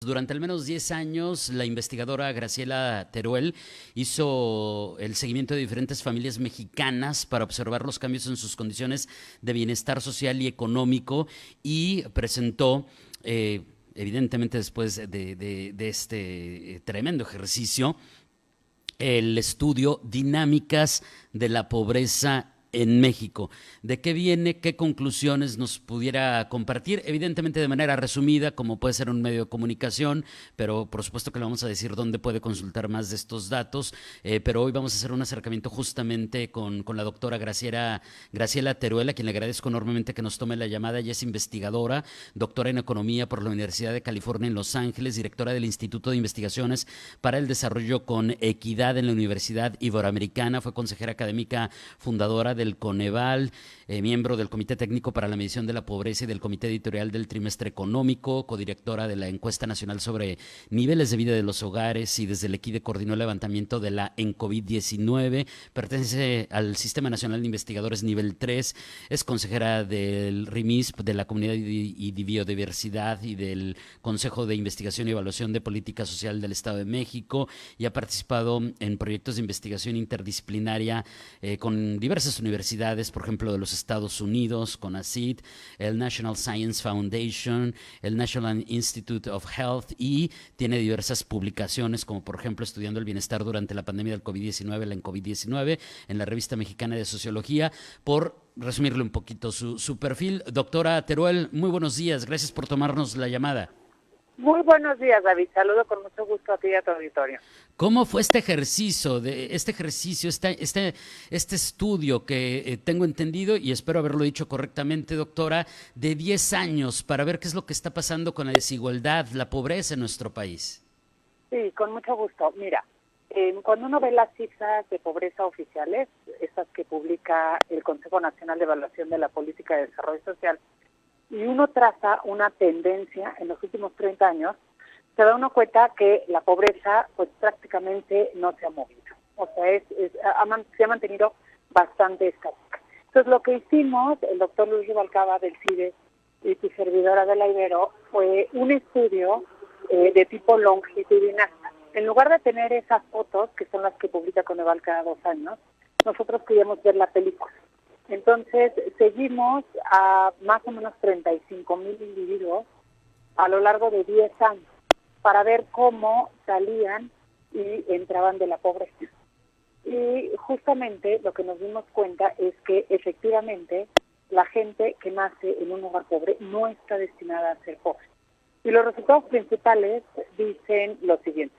durante al menos 10 años, la investigadora Graciela Teruel hizo el seguimiento de diferentes familias mexicanas para observar los cambios en sus condiciones de bienestar social y económico y presentó, evidentemente después de este tremendo ejercicio, el estudio Dinámicas de la Pobreza en México. ¿De qué viene? ¿Qué conclusiones nos pudiera compartir? Evidentemente de manera resumida, como puede ser un medio de comunicación, pero por supuesto que le vamos a decir dónde puede consultar más de estos datos. Pero hoy vamos a hacer un acercamiento justamente con la doctora Graciela Teruel, a quien le agradezco enormemente que nos tome la llamada. Ella es investigadora, doctora en Economía por la Universidad de California en Los Ángeles, directora del Instituto de Investigaciones para el Desarrollo con Equidad en la Universidad Iberoamericana, fue consejera académica fundadora del Coneval, miembro del Comité Técnico para la Medición de la Pobreza y del Comité Editorial del Trimestre Económico, codirectora de la Encuesta Nacional sobre Niveles de Vida de los Hogares, y desde el EQUIDE coordinó el levantamiento de la ENCOVID-19, pertenece al Sistema Nacional de Investigadores Nivel 3, es consejera del RIMISP, de la Comunidad y Biodiversidad y del Consejo de Investigación y Evaluación de Política Social del Estado de México, y ha participado en proyectos de investigación interdisciplinaria con diversas universidades, por ejemplo, de los Estados Unidos, CONACYT, el National Science Foundation, el National Institute of Health, y tiene diversas publicaciones, como por ejemplo Estudiando el Bienestar durante la pandemia del COVID-19, la ENCOVID-19, en la Revista Mexicana de Sociología, por resumirle un poquito su perfil. Doctora Teruel, muy buenos días, gracias por tomarnos la llamada. Muy buenos días, David. Saludo con mucho gusto a ti y a tu auditorio. ¿Cómo fue este ejercicio, este estudio que tengo entendido, y espero haberlo dicho correctamente, doctora, de 10 años para ver qué es lo que está pasando con la desigualdad, la pobreza en nuestro país? Sí, con mucho gusto. Mira, cuando uno ve las cifras de pobreza oficiales, estas que publica el Consejo Nacional de Evaluación de la Política de Desarrollo Social, y uno traza una tendencia en los últimos 30 años, se da uno cuenta que la pobreza pues prácticamente no se ha movido. O sea, se ha mantenido bastante estática. Entonces, lo que hicimos, el doctor Luis Rubalcaba del CIDE y tu servidora de la Ibero, fue un estudio de tipo longitudinal. En lugar de tener esas fotos, que son las que publica Coneval cada 2 años, nosotros queríamos ver la película. Entonces, seguimos a más o menos 35,000 individuos a lo largo de 10 años para ver cómo salían y entraban de la pobreza. Y justamente lo que nos dimos cuenta es que efectivamente la gente que nace en un hogar pobre no está destinada a ser pobre. Y los resultados principales dicen lo siguiente: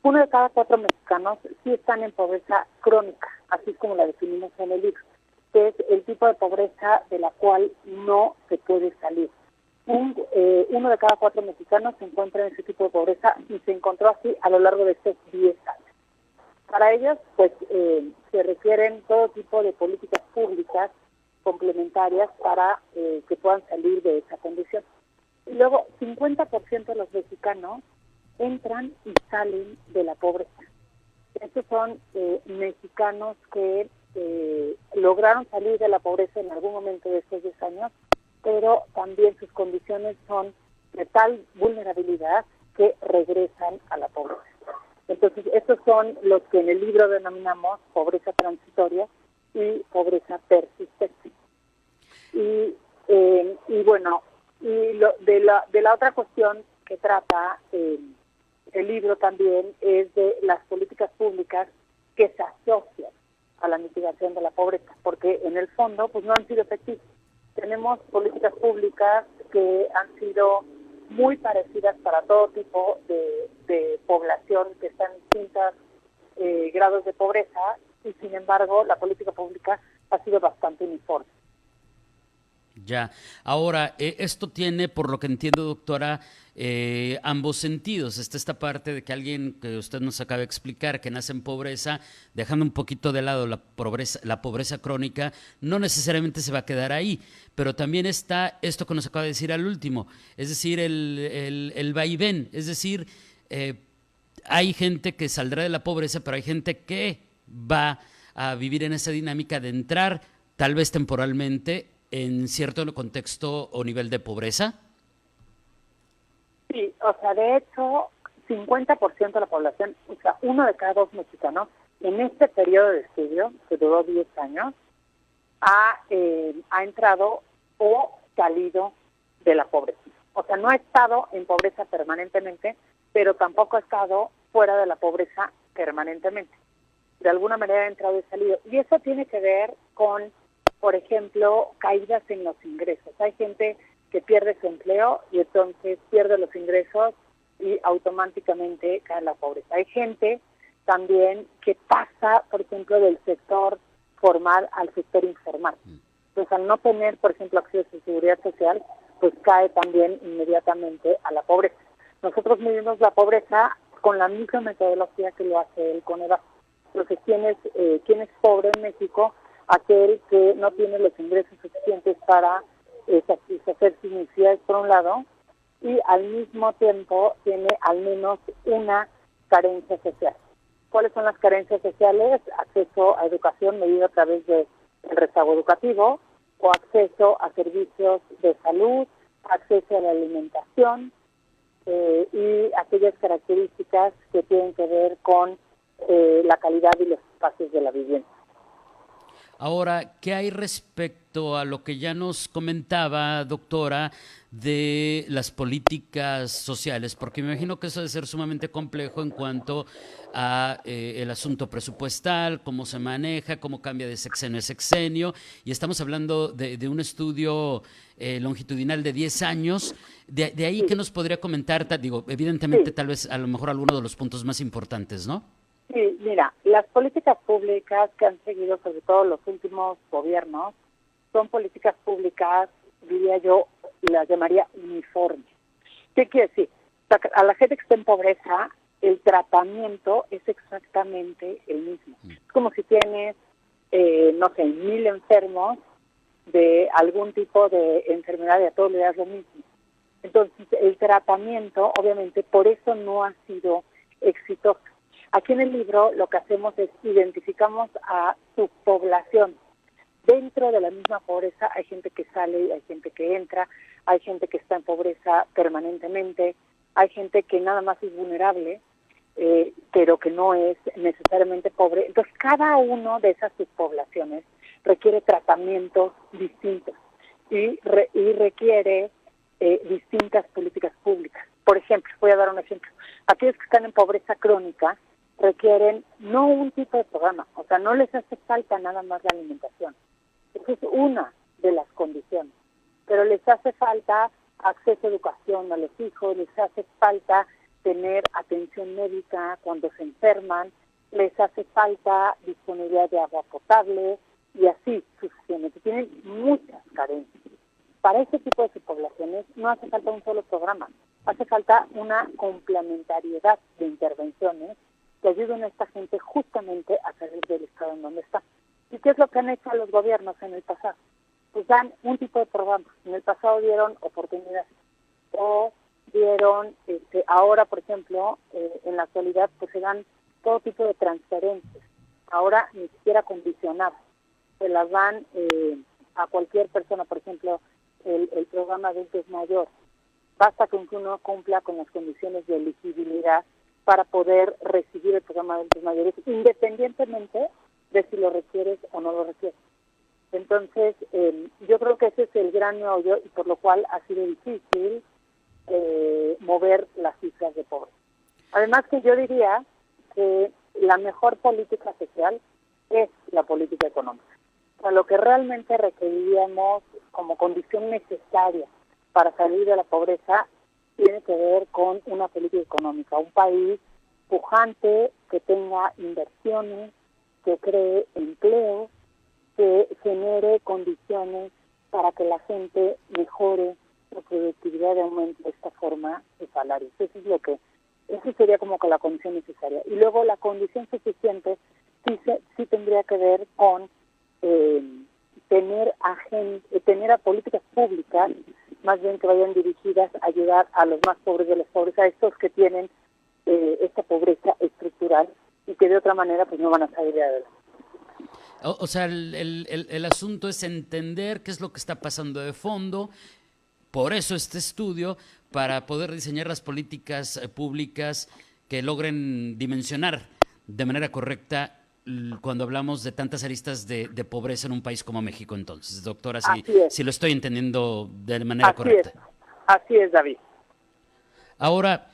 1 de cada 4 mexicanos sí están en pobreza crónica, así es como la definimos en el libro, que es el tipo de pobreza de la cual no se puede salir. 1 de cada 4 mexicanos se encuentra en ese tipo de pobreza y se encontró así a lo largo de estos 10 años. Para ellos, pues, se requieren todo tipo de políticas públicas complementarias para que puedan salir de esa condición. Y luego, 50% de los mexicanos entran y salen de la pobreza. Estos son mexicanos que lograron salir de la pobreza en algún momento de estos 10 años, pero también sus condiciones son de tal vulnerabilidad que regresan a la pobreza. Entonces, estos son los que en el libro denominamos pobreza transitoria y pobreza persistente. Y bueno, de la otra cuestión que trata el libro también es de las políticas públicas que se asocian a la mitigación de la pobreza, porque en el fondo pues no han sido efectivas. Tenemos políticas públicas que han sido muy parecidas para todo tipo de población que está en distintos grados de pobreza, y sin embargo la política pública ha sido bastante uniforme. Ya. Ahora, esto tiene, por lo que entiendo, doctora, ambos sentidos. Está esta parte de que alguien que usted nos acaba de explicar, que nace en pobreza, dejando un poquito de lado la pobreza crónica, no necesariamente se va a quedar ahí, pero también está esto que nos acaba de decir al último, es decir, el vaivén, es decir, hay gente que saldrá de la pobreza, pero hay gente que va a vivir en esa dinámica de entrar, tal vez temporalmente, en cierto contexto o nivel de pobreza. Sí, o sea, de hecho, 50% de la población, o sea, 1 de cada 2 mexicanos, en este periodo de estudio, que duró 10 años, ha entrado o salido de la pobreza. O sea, no ha estado en pobreza permanentemente, pero tampoco ha estado fuera de la pobreza permanentemente. De alguna manera ha entrado y salido. Y eso tiene que ver con, por ejemplo, caídas en los ingresos. Hay gente que pierde su empleo y entonces pierde los ingresos y automáticamente cae en la pobreza. Hay gente también que pasa, por ejemplo, del sector formal al sector informal. Entonces, al no tener, por ejemplo, acceso a seguridad social, pues cae también inmediatamente a la pobreza. Nosotros medimos la pobreza con la misma metodología que lo hace el CONEVAS. Entonces, ¿quién es pobre en México? Aquel que no tiene los ingresos suficientes para satisfacer sus necesidades, por un lado, y al mismo tiempo tiene al menos una carencia social. ¿Cuáles son las carencias sociales? Acceso a educación medida a través del rezago educativo, o acceso a servicios de salud, acceso a la alimentación, y aquellas características que tienen que ver con la calidad y los espacios de la vivienda. Ahora, ¿qué hay respecto a lo que ya nos comentaba, doctora, de las políticas sociales? Porque me imagino que eso debe ser sumamente complejo en cuanto a el asunto presupuestal, cómo se maneja, cómo cambia de sexenio a sexenio, y estamos hablando de un estudio longitudinal de 10 años. De ahí, ¿qué nos podría comentar? Digo, evidentemente, tal vez, a lo mejor, alguno de los puntos más importantes, ¿no? Sí, mira, las políticas públicas que han seguido sobre todo los últimos gobiernos son políticas públicas, diría yo, las llamaría uniformes. ¿Qué quiere decir? A la gente que está en pobreza, el tratamiento es exactamente el mismo. Es como si tienes, no sé, 1,000 enfermos de algún tipo de enfermedad y a todos le das lo mismo. Entonces, el tratamiento, obviamente, por eso no ha sido exitoso. Aquí en el libro lo que hacemos es identificamos a su población. Dentro de la misma pobreza hay gente que sale, hay gente que entra, hay gente que está en pobreza permanentemente, hay gente que nada más es vulnerable, pero que no es necesariamente pobre. Entonces, cada uno de esas subpoblaciones requiere tratamientos distintos y requiere distintas políticas públicas. Por ejemplo, voy a dar un ejemplo. Aquellos que están en pobreza crónica requieren no un tipo de programa, o sea, no les hace falta nada más la alimentación. Esa es una de las condiciones, pero les hace falta acceso a educación a los hijos, les hace falta tener atención médica cuando se enferman, les hace falta disponibilidad de agua potable y así sucesivamente. Tienen muchas carencias. Para ese tipo de poblaciones no hace falta un solo programa, hace falta una complementariedad de intervenciones que ayuden a esta gente justamente a salir del estado en donde está. ¿Y qué es lo que han hecho los gobiernos en el pasado? Pues dan un tipo de programa. En el pasado dieron oportunidades o dieron, ahora por ejemplo, en la actualidad pues se dan todo tipo de transferencias. Ahora ni siquiera condicionadas. Se las dan a cualquier persona, por ejemplo, el programa de adultos mayores. Basta con que uno cumpla con las condiciones de elegibilidad para poder recibir el programa de adultos mayores, independientemente de si lo requieres o no lo requieres. Entonces, yo creo que ese es el gran meollo y por lo cual ha sido difícil mover las cifras de pobreza. Además que yo diría que la mejor política social es la política económica. O sea, lo que realmente requeriríamos como condición necesaria para salir de la pobreza tiene que ver con una política económica, un país pujante, que tenga inversiones, que cree empleo, que genere condiciones para que la gente mejore su productividad y aumente de esta forma sus salarios. Eso sería como que la condición necesaria. Y luego la condición suficiente sí tendría que ver con tener a políticas públicas más bien que vayan dirigidas a ayudar a los más pobres de los pobres, a estos que tienen esta pobreza estructural y que de otra manera pues no van a salir de adelante. O sea, el asunto es entender qué es lo que está pasando de fondo, Por eso este estudio, para poder diseñar las políticas públicas que logren dimensionar de manera correcta cuando hablamos de tantas aristas de pobreza en un país como México. Entonces, doctora, si lo estoy entendiendo de manera correcta. Así es, David. Ahora,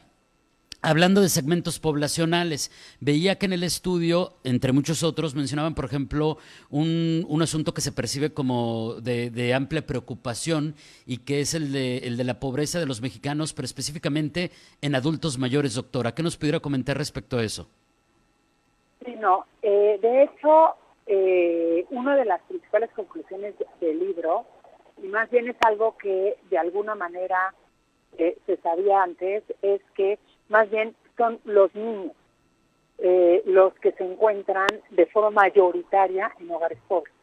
hablando de segmentos poblacionales, veía que en el estudio, entre muchos otros, mencionaban, por ejemplo, un asunto que se percibe como de amplia preocupación y que es el de la pobreza de los mexicanos, pero específicamente en adultos mayores, doctora. ¿Qué nos pudiera comentar respecto a eso? Sí, no. De hecho, una de las principales conclusiones del libro, y más bien es algo que de alguna manera se sabía antes, es que más bien son los niños los que se encuentran de forma mayoritaria en hogares pobres.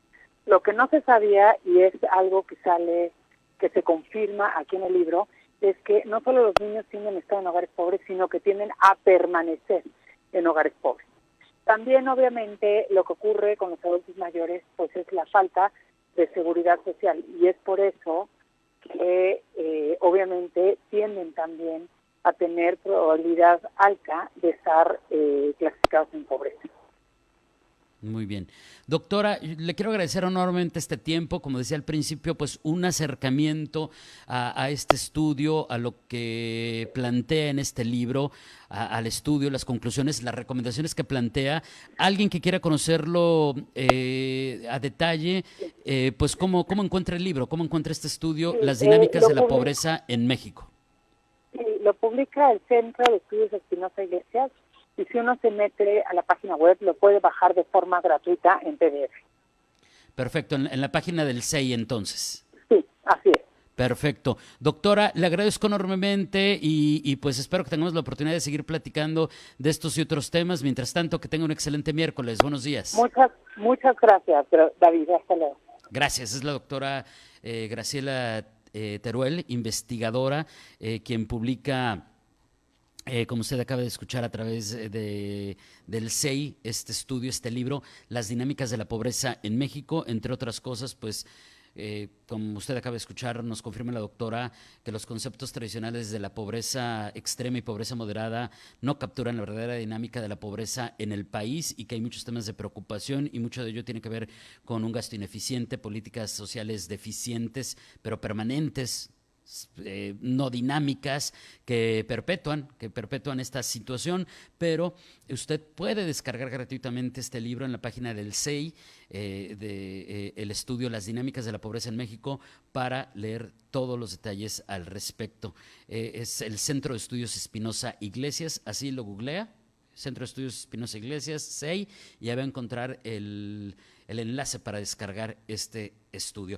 Lo que no se sabía, y es algo que se confirma aquí en el libro, es que no solo los niños tienden a estar en hogares pobres, sino que tienden a permanecer en hogares pobres. También, obviamente, lo que ocurre con los adultos mayores pues es la falta de seguridad social, y es por eso que obviamente tienden también a tener probabilidad alta de estar clasificados en pobreza. Muy bien. Doctora, le quiero agradecer enormemente este tiempo, como decía al principio, pues un acercamiento a este estudio, a lo que plantea en este libro, al estudio, las conclusiones, las recomendaciones que plantea. Alguien que quiera conocerlo a detalle, pues ¿cómo encuentra el libro? ¿Cómo encuentra este estudio, Sí, las dinámicas de la pobreza en México? Sí, lo publica el Centro de Estudios Espinosa Iglesias, y si uno se mete a la página web lo puede bajar de forma gratuita en PDF. Perfecto, en la página del CEI entonces. Sí, así es. Perfecto. Doctora, le agradezco enormemente y pues espero que tengamos la oportunidad de seguir platicando de estos y otros temas. Mientras tanto, que tenga un excelente miércoles. Buenos días. Muchas gracias, David. Hasta luego. Gracias. Es la doctora Graciela Teruel, investigadora, quien publica, como usted acaba de escuchar a través del CEI, este estudio, este libro, Las dinámicas de la pobreza en México, entre otras cosas, pues como usted acaba de escuchar, nos confirma la doctora que los conceptos tradicionales de la pobreza extrema y pobreza moderada no capturan la verdadera dinámica de la pobreza en el país y que hay muchos temas de preocupación y mucho de ello tiene que ver con un gasto ineficiente, políticas sociales deficientes, pero permanentes, no dinámicas que perpetúan esta situación, pero usted puede descargar gratuitamente este libro en la página del CEI, el estudio Las dinámicas de la pobreza en México, para leer todos los detalles al respecto. Es el Centro de Estudios Espinosa Iglesias, así lo googlea, Centro de Estudios Espinosa Iglesias, CEI, y ahí va a encontrar el enlace para descargar este estudio.